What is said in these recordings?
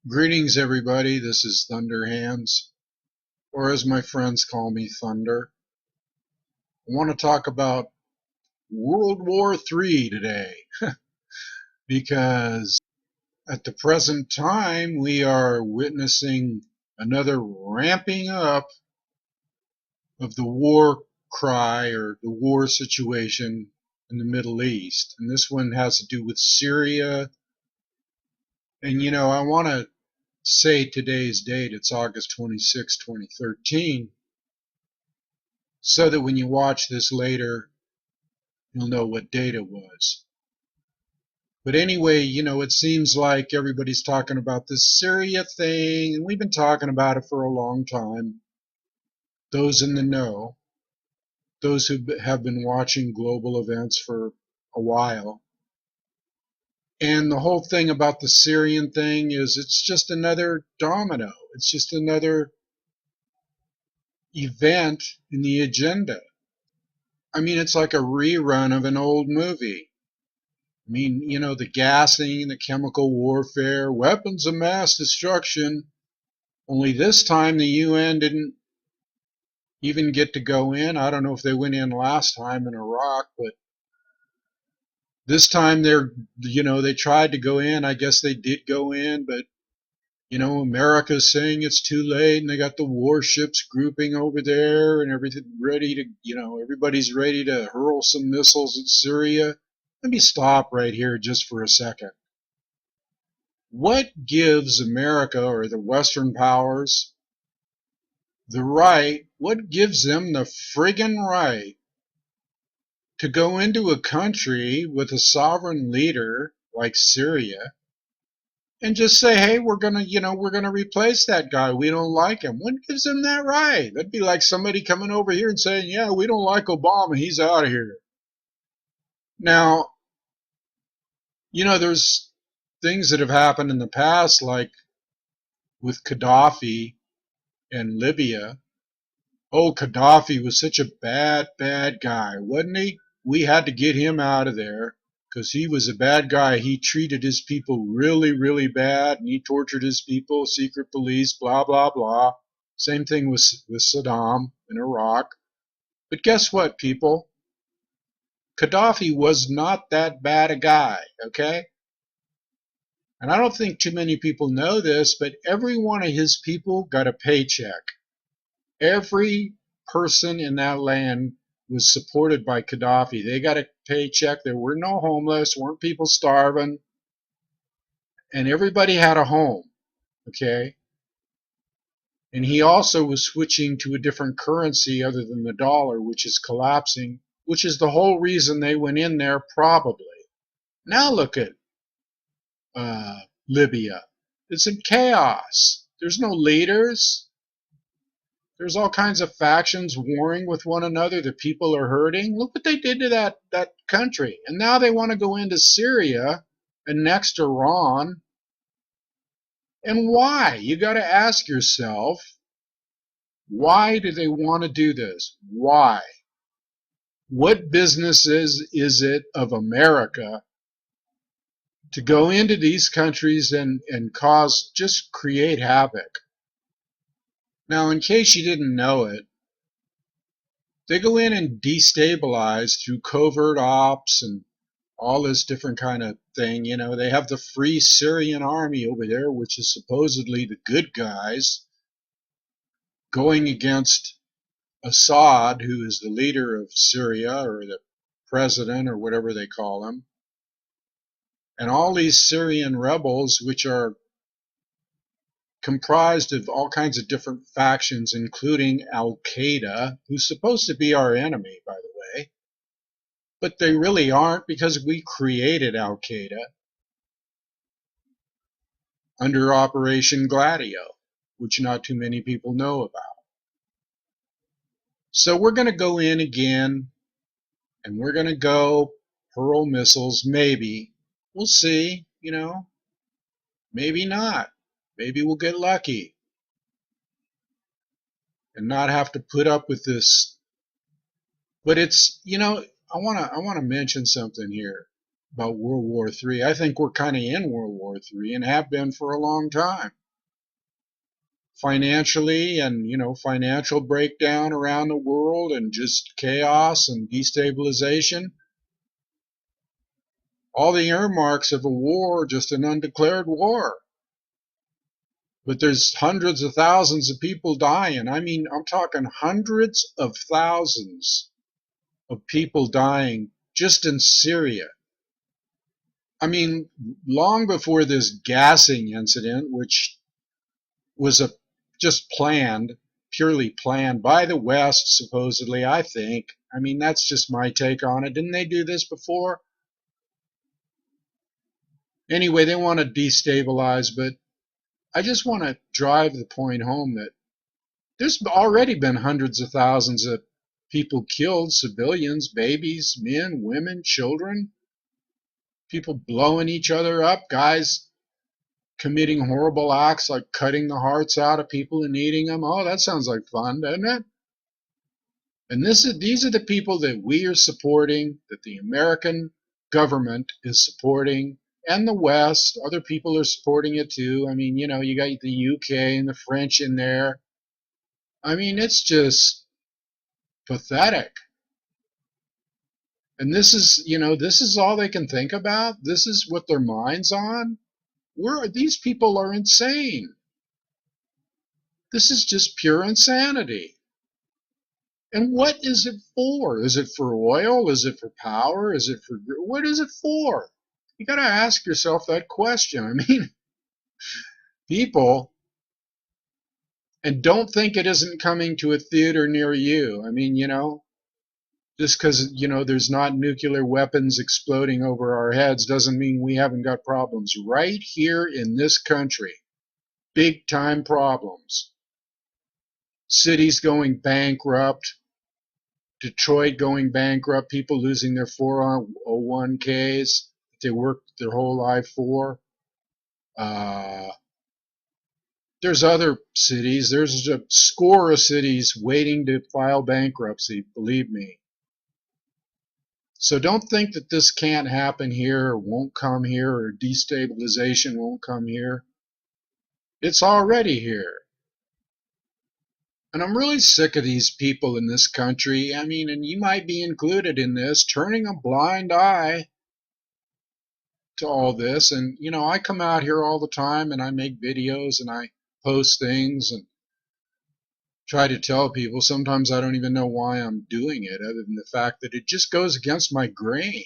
Greetings, everybody. This is Thunder Hands, or as my friends call me, Thunder. I want to talk about World War III today because at the present time we are witnessing another ramping up of the war cry or the war situation in the Middle East. And this one has to do with Syria. And I want to say today's date, it's August 26, 2013. So that when you watch this later, you'll know what date it was. But anyway, it seems like everybody's talking about this Syria thing, and we've been talking about it for a long time. Those in the know, those who have been watching global events for a while. And the whole thing about the Syrian thing is it's just another domino. It's just another event in the agenda. I mean, it's like a rerun of an old movie. I mean, the gassing, the chemical warfare, weapons of mass destruction. Only this time the UN didn't even get to go in. I don't know if they went in last time in Iraq, but this time they tried to go in. I guess they did go in, but America's saying it's too late, and they got the warships grouping over there, and everything ready to, everybody's ready to hurl some missiles at Syria. Let me stop right here just for a second. What gives America or the Western powers what gives them the friggin' right to go into a country with a sovereign leader like Syria and just say, hey, we're gonna replace that guy. We don't like him. What gives them that right? That'd be like somebody coming over here and saying, yeah, we don't like Obama. He's out of here. Now, there's things that have happened in the past, like with Gaddafi and Libya. Oh, Gaddafi was such a bad, bad guy, wasn't he? We had to get him out of there because he was a bad guy. He treated his people really, really bad, and he tortured his people, secret police, blah, blah, blah. Same thing with Saddam in Iraq. But guess what, people? Gaddafi was not that bad a guy, okay? And I don't think too many people know this, but every one of his people got a paycheck. Every person in that land was supported by Gaddafi. They got a paycheck. There were no homeless, weren't people starving, and everybody had a home, okay? And he also was switching to a different currency other than the dollar, which is collapsing, which is the whole reason they went in there, probably. Now look at Libya. It's in chaos. There's no leaders. There's all kinds of factions warring with one another. The people are hurting. Look what they did to that country. And now they want to go into Syria and next Iran. And why? You got to ask yourself, why do they want to do this? Why? What business is it of America to go into these countries and just create havoc? Now, in case you didn't know it, they go in and destabilize through covert ops and all this different kind of thing. They have the Free Syrian Army over there, which is supposedly the good guys, going against Assad, who is the leader of Syria, or the president, or whatever they call him. And all these Syrian rebels, which are comprised of all kinds of different factions, including Al-Qaeda, who's supposed to be our enemy, by the way. But they really aren't, because we created Al-Qaeda under Operation Gladio, which not too many people know about. So we're going to go in again, and we're going to go hurl missiles, maybe. We'll see, maybe not. Maybe we'll get lucky and not have to put up with this. But it's, I want to mention something here. about World War III. I think we're kind of in World War III and have been for a long time. Financially and, financial breakdown around the world and just chaos and destabilization. All the earmarks of a war, just an undeclared war. But there's hundreds of thousands of people dying. I mean, I'm talking hundreds of thousands of people dying just in Syria. I mean, long before this gassing incident, which was just planned, purely planned by the West, supposedly, I think. I mean, that's just my take on it. Didn't they do this before? Anyway, they want to destabilize, but I just want to drive the point home that there's already been hundreds of thousands of people killed, civilians, babies, men, women, children, people blowing each other up, guys committing horrible acts like cutting the hearts out of people and eating them. Oh, that sounds like fun, doesn't it? And these are the people that we are supporting, that the American government is supporting, and the West. Other people are supporting it too. I mean, you got the UK and the French in there. I mean, it's just pathetic. And this is all they can think about. This is what their mind's on. These people are insane. This is just pure insanity. And what is it for? Is it for oil? Is it for power? Is it for what is it for? You got to ask yourself that question. I mean, people, and don't think it isn't coming to a theater near you. I mean, just because, there's not nuclear weapons exploding over our heads doesn't mean we haven't got problems right here in this country. Big time problems. Cities going bankrupt, Detroit going bankrupt, people losing their 401ks that they worked their whole life for. There's other cities. There's a score of cities waiting to file bankruptcy, believe me. So don't think that this can't happen here or won't come here or destabilization won't come here. It's already here. And I'm really sick of these people in this country. I mean, and you might be included in this, turning a blind eye to all this. And, I come out here all the time and I make videos and I post things and try to tell people. Sometimes I don't even know why I'm doing it, other than the fact that it just goes against my grain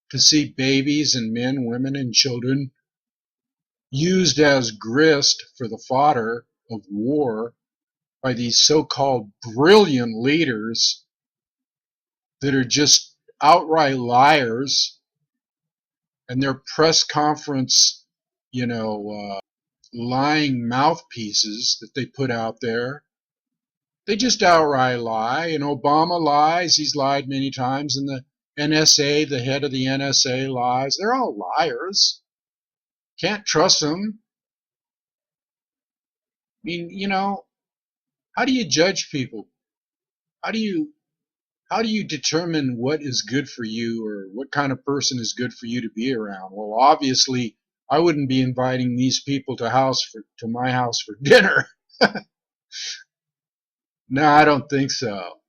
to see babies and men, women, and children used as grist for the fodder of war by these so-called brilliant leaders that are just outright liars, and their press conference, lying mouthpieces that they put out there. They just outright lie, and Obama lies. He's lied many times, and the NSA, the head of the NSA, lies. They're all liars. Can't trust them. I mean, how do you judge people? How do you determine what is good for you or what kind of person is good for you to be around? Well, obviously, I wouldn't be inviting these people to my house for dinner. No, I don't think so.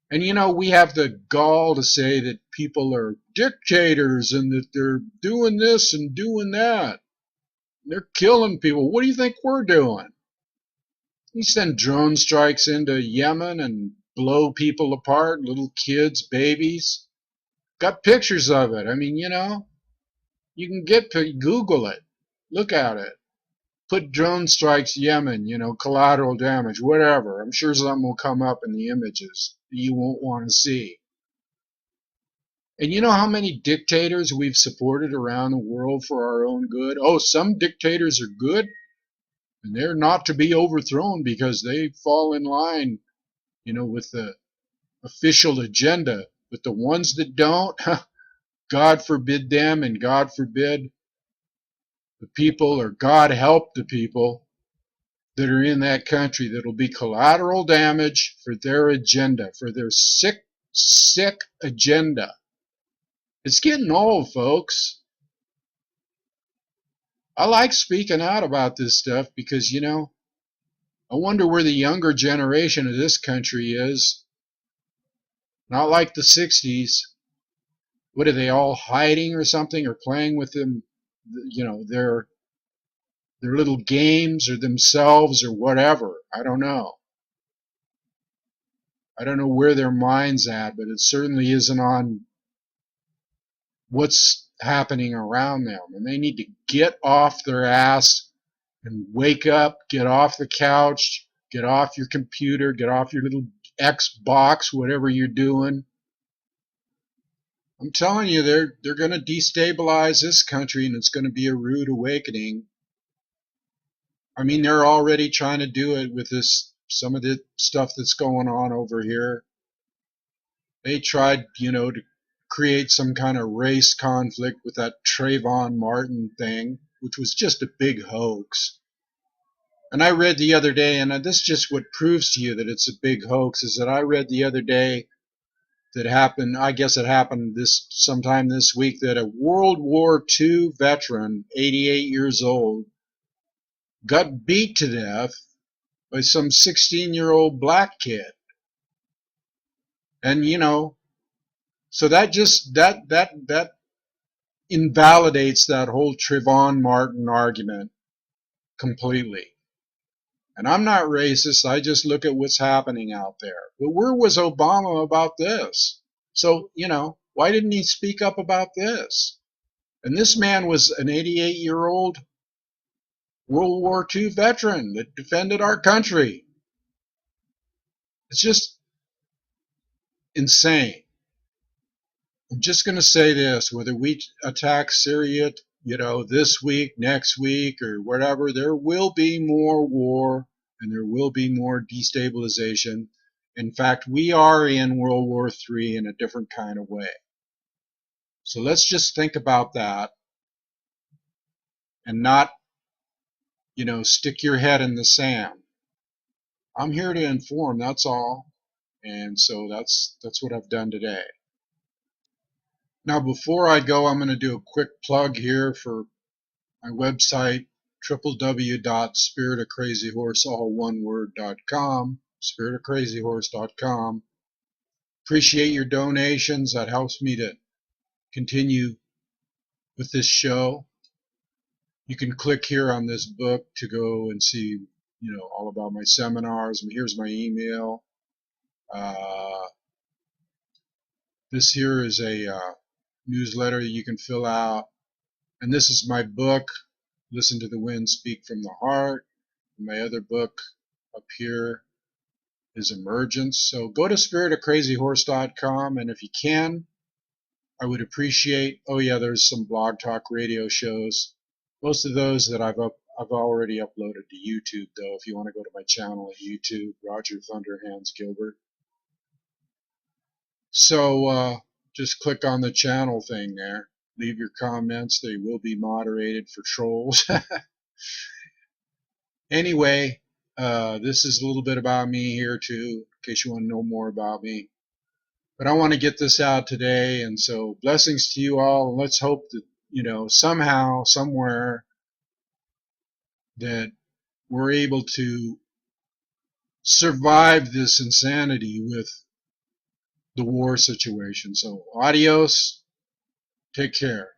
And we have the gall to say that people are dictators and that they're doing this and doing that. They're killing people. What do you think we're doing? You send drone strikes into Yemen and blow people apart, little kids, babies. Got pictures of it. I mean, you can Google it, look at it. Put drone strikes Yemen, collateral damage, whatever. I'm sure something will come up in the images that you won't want to see. And you know how many dictators we've supported around the world for our own good? Oh, some dictators are good, and they're not to be overthrown because they fall in line, with the official agenda. But the ones that don't, God forbid them, and God forbid the people, or God help the people that are in that country that'll be collateral damage for their agenda, for their sick, sick agenda. It's getting old, folks. I like speaking out about this stuff because, I wonder where the younger generation of this country is. Not like the 60s. What are they all hiding or something, or playing with them, their little games or themselves or whatever? I don't know. I don't know where their mind's at, but it certainly isn't on what's happening around them. And they need to get off their ass and wake up, get off the couch, get off your computer, get off your little Xbox, whatever you're doing. I'm telling you, they're going to destabilize this country, and it's going to be a rude awakening. I mean, they're already trying to do it with some of the stuff that's going on over here. They tried, to create some kind of race conflict with that Trayvon Martin thing, which was just a big hoax. And I read the other day, and this is just what proves to you that it's a big hoax, is that I read the other day that happened, I guess it happened sometime this week, that a World War II veteran, 88 years old, got beat to death by some 16-year-old black kid. And so that invalidates that whole Trayvon Martin argument completely. And I'm not racist, I just look at what's happening out there. But where was Obama about this? So, why didn't he speak up about this? And this man was an 88-year-old World War II veteran that defended our country. It's just insane. I'm just going to say this, whether we attack Syria, this week, next week, or whatever, there will be more war and there will be more destabilization. In fact, we are in World War III in a different kind of way. So let's just think about that and not, stick your head in the sand. I'm here to inform, that's all. And so that's what I've done today. Now, before I go, I'm going to do a quick plug here for my website, www.spiritofcrazyhorse, all one word.com, spiritofcrazyhorse.com. Appreciate your donations. That helps me to continue with this show. You can click here on this book to go and see, all about my seminars. And here's my email. This here is a newsletter you can fill out. And this is my book, Listen to the Wind, Speak from the Heart. My other book up here is Emergence. So go to spiritofcrazyhorse.com, and if you can, I would appreciate, there's some blog talk radio shows. Most of those that I've already uploaded to YouTube, though, if you want to go to my channel at YouTube, Roger Thunderhands Gilbert. So just click on the channel thing there. Leave your comments. They will be moderated for trolls. Anyway, this is a little bit about me here too, in case you want to know more about me. But I want to get this out today, and so blessings to you all. And let's hope that, somehow, somewhere, that we're able to survive this insanity with the war situation. So adios. Take care.